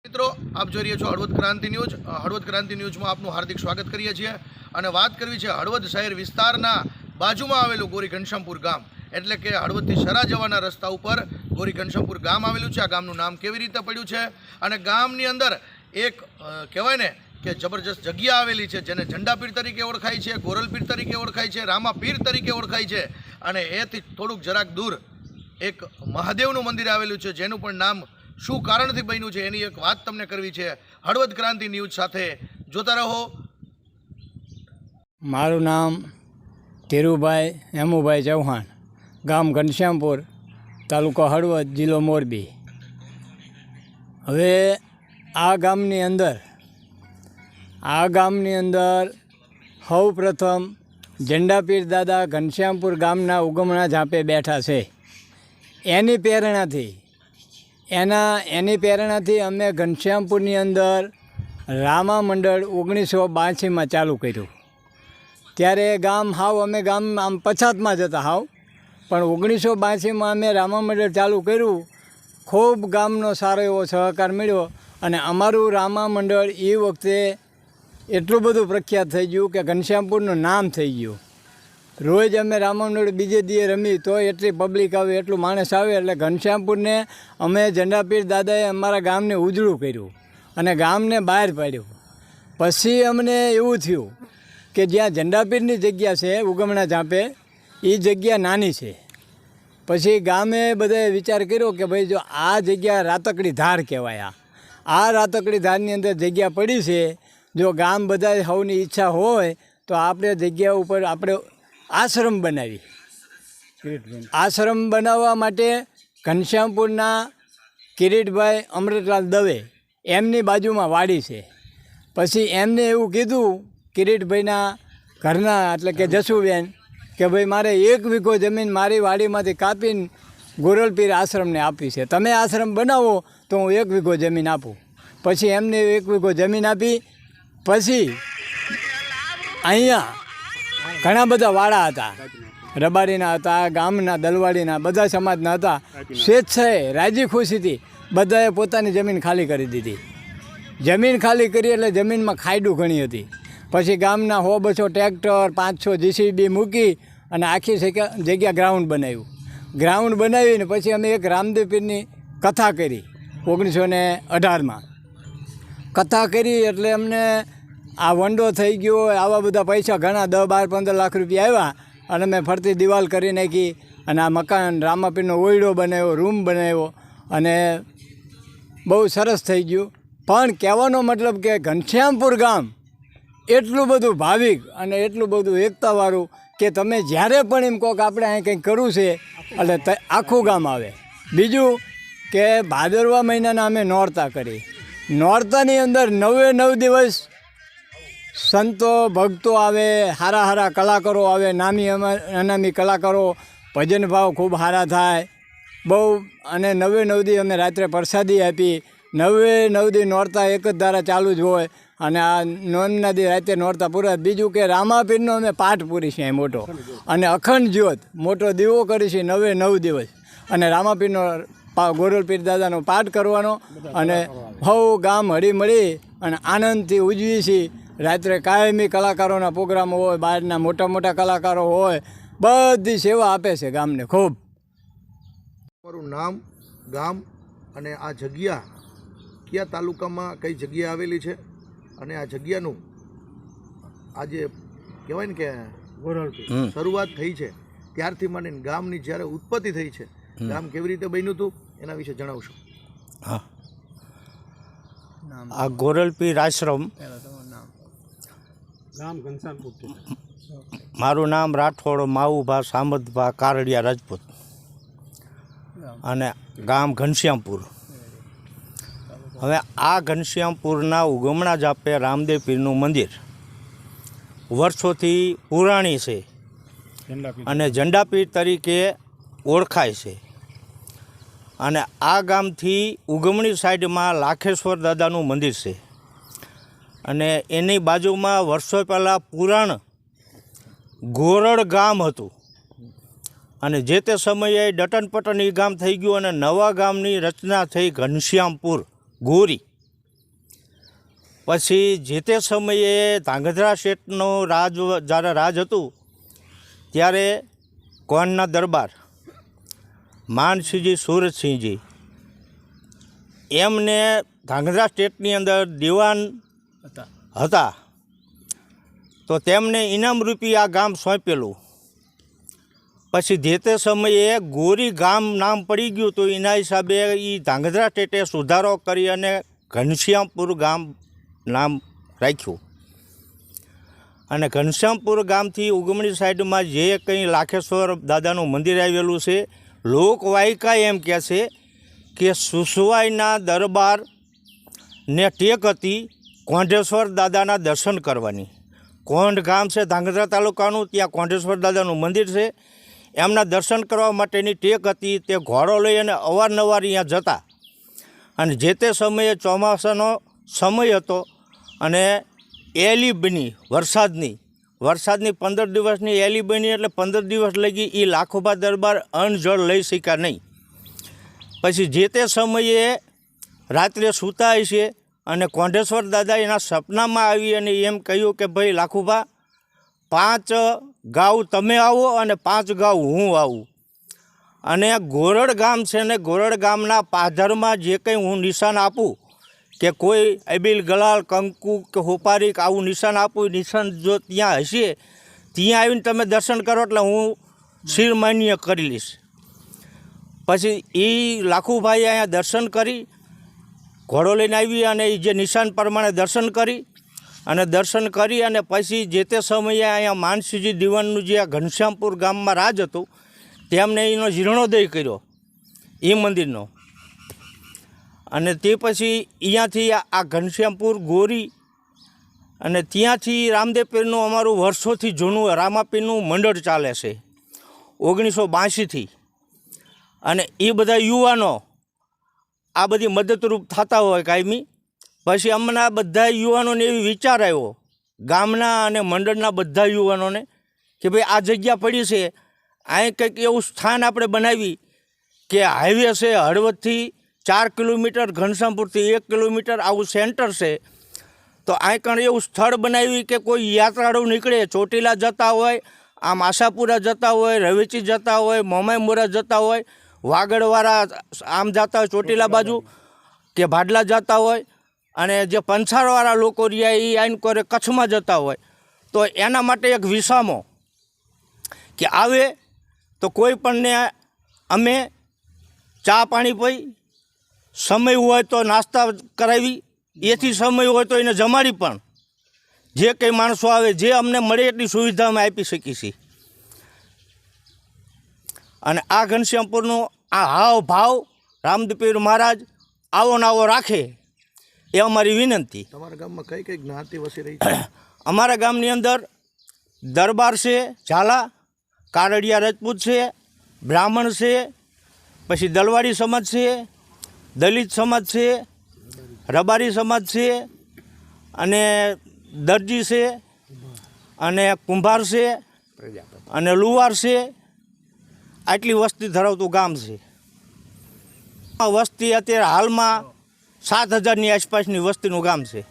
મિત્રો આપ જોઈ રહ્યા છો હળવદ ક્રાંતિ ન્યૂઝ। હળવદ ક્રાંતિ ન્યૂઝમાં આપનું હાર્દિક સ્વાગત કરીએ છીએ અને વાત કરવી છે હળવદ શહેર વિસ્તારના બાજુમાં આવેલું ગોરી ઘનશ્યામપુર ગામ, એટલે કે હળવદથી શરા જવાના રસ્તા ઉપર ગોરી ઘનશ્યામપુર ગામ આવેલું છે। આ ગામનું નામ કેવી રીતે પડ્યું છે અને ગામની અંદર એક કહેવાય ને કે જબરજસ્ત જગ્યા આવેલી છે જેને ઝંડાપીર તરીકે ઓળખાય છે, ગોરલપીર તરીકે ઓળખાય છે, રામાપીર તરીકે ઓળખાય છે અને એથી થોડુંક જરાક દૂર એક મહાદેવનું મંદિર આવેલું છે જેનું પણ નામ શું કારણથી બન્યું છે એની એક વાત તમને કરવી છે। હળવદ ક્રાંતિ ન્યૂઝ સાથે જોતા રહો। મારું નામ ધીરુભાઈ હેમુભાઈ ચૌહાણ, ગામ ઘનશ્યામપુર, તાલુકો હળવદ, જિલ્લો મોરબી। હવે આ ગામની અંદર સૌ પ્રથમ ઝંડાપીર દાદા ઘનશ્યામપુર ગામના ઉગમણા ઝાંપે બેઠા છે। એની પ્રેરણાથી અમે ઘનશ્યામપુરની અંદર રામા મંડળ 1982માં ચાલુ કર્યું। ત્યારે અમે ગામ આમ પછાતમાં જતા પણ 1982માં અમે રામા મંડળ ચાલુ કર્યું। ખૂબ ગામનો સારો એવો સહકાર મળ્યો અને અમારું રામા મંડળ એ વખતે એટલું બધું પ્રખ્યાત થઈ ગયું કે ઘનશ્યામપુરનું નામ થઈ ગયું। રોજ અમે રામા મંડળ બીજે દીએ રમી તો એટલી પબ્લિક આવે, એટલું માણસ આવે, એટલે ઘનશ્યામપુરને અમે ઝંડાપીર દાદાએ અમારા ગામને ઉજળું કર્યું અને ગામને બહાર પાડ્યું। પછી અમને એવું થયું કે જ્યાં ઝંડાપીરની જગ્યા છે ઉગમણા ઝાંપે, એ જગ્યા નાની છે। પછી ગામે બધાએ વિચાર કર્યો કે ભાઈ જો આ જગ્યા રાતકડી ધાર કહેવાય, આ રાતકડી ધારની અંદર જગ્યા પડી છે, જો ગામ બધા સૌની ઈચ્છા હોય તો આપણે જગ્યા ઉપર આપણે આશ્રમ બનાવી। આશ્રમ બનાવવા માટે ઘનશ્યામપુરના કિરીટભાઈ અમૃતલાલ દવે એમની બાજુમાં વાડી છે। પછી એમને એવું કીધું કિરીટભાઈના ઘરના, એટલે કે જસુબેન, કે ભાઈ મારે 1 વીઘો જમીન મારી વાડીમાંથી કાપીને ગોરલપીર આશ્રમને આપી છે, તમે આશ્રમ બનાવો તો હું 1 વીઘો જમીન આપું। પછી એમને 1 વીઘો જમીન આપી। પછી અહીંયા ઘણા બધા વાડા હતા, રબારીના હતા, ગામના દલવાડીના, બધા સમાજના હતા। સ્વેચ્છાએ રાજી ખુશીથી બધાએ પોતાની જમીન ખાલી કરી દીધી। જમીન ખાલી કરી એટલે જમીનમાં ખાયડું ઘણી હતી। પછી ગામના 100-200 ટ્રેક્ટર, 5-6 જીસીબી મૂકી અને આખી જગ્યા ગ્રાઉન્ડ બનાવ્યું। ગ્રાઉન્ડ બનાવીને પછી અમે એક રામદેવ પીરની કથા કરી 1918માં। કથા કરી એટલે અમને આ વંડો થઈ ગયો, આવા બધા પૈસા ઘણા 10-12-15 લાખ રૂપિયા આવ્યા અને મેં ફરતી દિવાલ કરી નાખી અને આ મકાન રામાપીરનો ઓયડો બનાવ્યો, રૂમ બનાવ્યો અને બહુ સરસ થઈ ગયું। પણ કહેવાનો મતલબ કે ઘનશ્યામપુર ગામ એટલું બધું ભાવિક અને એટલું બધું એકતાવાળું કે તમે જ્યારે પણ એમ કહો કે આપણે અહીં કંઈક કરવું છે એટલે આખું ગામ આવે। બીજું કે ભાદરવા મહિનાના અમે નોરતા કરી। નોરતાની અંદર 9 દિવસ સંતો ભક્તો આવે, સારા કલાકારો આવે, નામી અનામી કલાકારો, ભજન ભાવ ખૂબ સારા થાય બહુ। અને 9 દી અમે રાત્રે પ્રસાદી આપી। 9 દી નોરતા એક જ ધારા ચાલુ જ હોય અને આ 9ના દી રાતે નોરતા પૂરા। બીજું કે રામાપીરનો અમે પાઠ પૂરી છે મોટો અને અખંડ જ્યોત મોટો દીવો કરી છે 9 દિવસ અને રામાપીરનો ગોરલપીર દાદાનો પાઠ કરવાનો અને સૌ ગામ હળીમળી અને આનંદથી ઉજવી છીએ। રાત્રે કાયમી કલાકારોના પ્રોગ્રામો હોય, બહારના મોટા કલાકારો હોય, બધી સેવા આપે છે ગામને ખૂબ। તમારું નામ, ગામ અને આ જગ્યા કયા તાલુકામાં કઈ જગ્યા આવેલી છે અને આ જગ્યાનું આજે કહેવાય ને કે શરૂઆત થઈ છે ત્યારથી માંડીને ગામની જ્યારે ઉત્પત્તિ થઈ છે, ગામ કેવી રીતે બન્યું હતું એના વિશે જણાવશો? હા, આ ગોરલપીર આશ્રમ, મારું નામ રાઠોડ માવુભા સામતભા કારડિયા રાજપૂત અને ગામ ઘનશ્યામપુર। હવે આ ઘનશ્યામપુરના ઉગમણા ઝાપે રામદેવ પીરનું મંદિર વર્ષોથી પુરાણી છે અને ઝંડાપીર તરીકે ઓળખાય છે। અને આ ગામથી ઉગમણી સાઈડમાં લાખેશ્વર દાદાનું મંદિર છે અને એની બાજુમાં વર્ષો પહેલાં પુરાણ ગોરડ ગામ હતું અને જે તે સમયે ડટન પટન એ ગામ થઈ ગયું અને નવા ગામની રચના થઈ ઘનશ્યામપુર ગોરી। પછી જે તે સમયે ધાંગધ્રા શેઠનો જ્યારે રાજ હતું ત્યારે કોણના દરબાર માનસિંહજી સુરતસિંહજી એમને ધાંગધ્રા સ્ટેટની અંદર દિવાન હતા તો તેમને ઇનામ રૂપી આ ગામ સોંપેલું. પછી જે તે સમયે ગોરી ગામ નામ પડી ગયું તો એના હિસાબે એ ધાંગધ્રા સ્ટેટે સુધારો કરી અને ઘનશ્યામપુર ગામ નામ રાખ્યું. અને ઘનશ્યામપુર ગામથી ઉગમણી સાઈડમાં જે કંઈ લાખેશ્વર દાદાનું મંદિર આવેલું છે, લોકવાયકા એમ કહે છે કે સુસવાઈના દરબારને ટેક હતી કોંઢેશ્વર દાદાના દર્શન કરવાની. કોંઢ ગામ છે ધાંગધ્રા તાલુકાનું, ત્યાં કોંઢેશ્વર દાદાનું મંદિર છે. એમના દર્શન કરવા માટેની ટેક હતી. તે ઘોડો લઈ અને અવારનવાર અહીંયા જતા. અને જે તે સમયે ચોમાસાનો સમય હતો અને એલી બની વરસાદની 15 દિવસની એલી બની એટલે 15 દિવસ લગી એ લાખોબા દરબાર અન્ન જળ લઈ શક્યા નહીં. પછી જે તે સમયે રાત્રે સૂતા છે અને કોંઢેશ્વર દાદા એના સપનામાં આવી અને એમ કહ્યું કે ભાઈ લાખુભા 5 ગાઉ તમે આવો અને 5 ગાઉ હું આવું. અને ગોરડ ગામ છે ને ગોરડ ગામના પાધરમાં જે કંઈ હું નિશાન આપું કે કોઈ અબીલ ગલાલ કંકુ કે હોપારી કે આવું નિશાન આપું, નિશાન જો ત્યાં હશે ત્યાં આવીને તમે દર્શન કરો એટલે હું શિરમાન્ય કરી લઈશ. પછી એ લાખુભાઈ અહીંયા દર્શન કરી ઘોડો લઈને આવી અને એ જે નિશાન પ્રમાણે દર્શન કરી અને પછી જે તે સમયે અહીંયા માનસિંહજી દિવાનનું જે આ ઘનશ્યામપુર ગામમાં રાજ હતું તેમને એનો જીર્ણોદય કર્યો એ મંદિરનો. અને તે પછી અહીંયાથી આ ઘનશ્યામપુર ગોરી અને ત્યાંથી રામદેવ પીરનું અમારું વર્ષોથી જૂનું રામાપીરનું મંડળ ચાલે છે 1982થી. અને એ બધા યુવાનો આ બધી મદદરૂપ થતા હોય કાયમી. પછી અમને બધા યુવાનોને એવી વિચાર આવ્યો ગામના અને મંડળના બધા યુવાનોને કે ભાઈ આ જગ્યા પડી છે, અહીં કંઈક એવું સ્થાન આપણે બનાવી કે હાઈવે છે હળવદથી 4 કિલોમીટર, ઘનશ્યામપુરથી 1 કિલોમીટર આવું સેન્ટર છે. તો અહીં કણ એવું સ્થળ બનાવી કે કોઈ યાત્રાળુ નીકળે, ચોટીલા જતા હોય, આમ આશાપુરા જતા હોય, રવેચી જતા હોય, મોમાઈમોરા જતા હોય, વાગડવાળા આમ જતા હોય ચોટીલા બાજુ કે ભાડલા જતા હોય, અને જે પંચાળવાળા લોકો રહ્યા એ આઈન કરે કચ્છમાં જતા હોય, તો એના માટે એક વિસામો કે આવે તો કોઈ પણને અમે ચા પાણી પી, સમય હોય તો નાસ્તા કરાવી, એથી સમય હોય તો એને જમાડી પણ જે કંઈ માણસો આવે જે અમને મળે એટલી સુવિધા અમે આપી શકીએ છીએ. અને આ ઘનશ્યામપુરનો આ હાવ ભાવ રામદેવ પીર મહારાજ આવો ને આવો રાખે એ અમારી વિનંતી. તમારા ગામમાં કઈ કઈ જ્ઞાતિ વસી રહી છે? અમારા ગામની અંદર દરબાર છે ઝાલા, કારડિયા રાજપૂત છે, બ્રાહ્મણ છે, પછી દલવાડી સમાજ છે, દલિત સમાજ છે, રબારી સમાજ છે, અને દરજી છે, અને કુંભાર છે, અને લુવાર છે. આટલી વસ્તી ધરાવતું ગામ છે. આ વસ્તી અત્યારે હાલમાં 7,000ની આસપાસની વસ્તીનું ગામ છે.